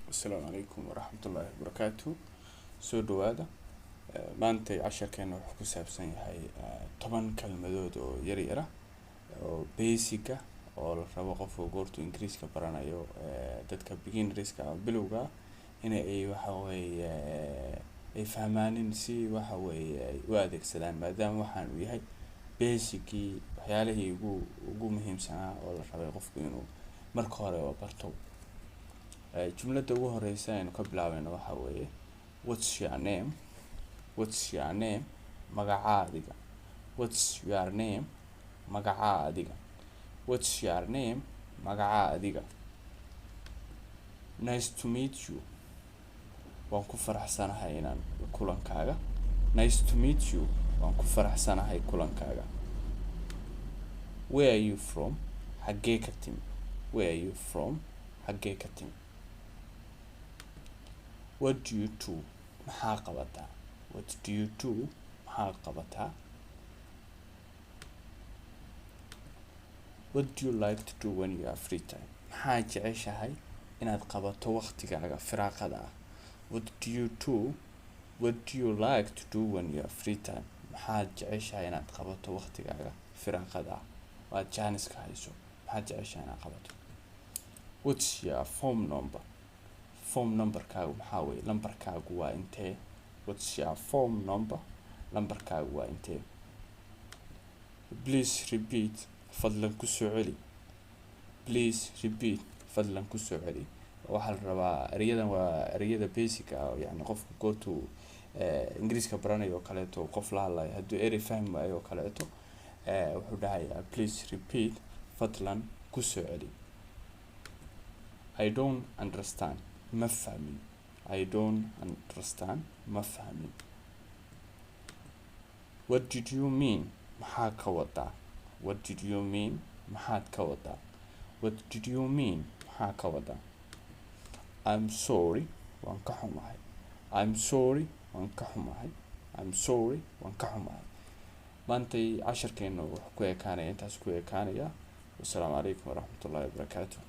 السلام عليكم ورحمة الله وبركاته. سو دوادا maantay casharkeena wuxuu ku saabsan yahay 10 kalmadood oo yar yar ah oo basic ah oo la rabo qofka goortu Ingiriiska baranayo dadka beginnerska bilowga ay waxa weeye ay fahmaan si waxa weeye ay u adeegsadaan maadaama waxaan u yahay basicii waxyaalihii ugu muhiimsanaa oo la rabay qofku inuu marka hore barto. jumlada ugu horeysa aynu ka bilaabeyno waxa weeye what's your name? What's your name? Magacaadiga. What's your name? Magacaadiga. What's your name? Magacaadiga. Nice to meet you. Waan ku faraxsanahay inaan kulankaaga. Nice to meet you. Waan ku faraxsanahay kulankaaga. Where are you from? Xagee ka timi? Where are you from? Xagee ka timi? What do you do? Maxaa qabataa? What do you do? Maxaa qabataa? What do you like to do when you have free time? Maxaa jeceshahay inaad qabato waqtigaaga firaaqada ah? What do you do? What do you like to do when you have free time? Maxaa jeceshahay inaad qabato waqtigaaga firaaqada ah? Waa jaaniska hayso. Maxaa jeceshahay inaad qabato? What's your phone number? Phone number-kaagu maxaa weeye? Lambarkaagu waa intee? What's your phone number? Lambarkaagu waa intee? Please repeat. Fadlan ku soo celi. Please repeat. Fadlan ku soo celi. Waxaa la rabaa erayadan waa erayada basic ah yani qofku goortu Ingiriiska baranayo kaleeto qof la hadlayo hadduu erey fahmi waayo kaleeto wuxuu dhahayaa please repeat. Fadlan ku soo celi. I don't understand. Ma fahmin. I don't understand. Ma fahmin. What did you mean? Maxaa ka wadaa? What did you mean? Maxaad ka wadaa? What did you mean? Maxaa ka wadaa? I'm sorry. Waan ka xumahay. I'm sorry. Waan ka xumahay. I'm sorry. Waan ka xumahay. maantay casharkeena wuxuu ku ekaanaya intaas ku ekaanaya. Wassalaamu calaykum waraxmatullaahi wabarakaatuh.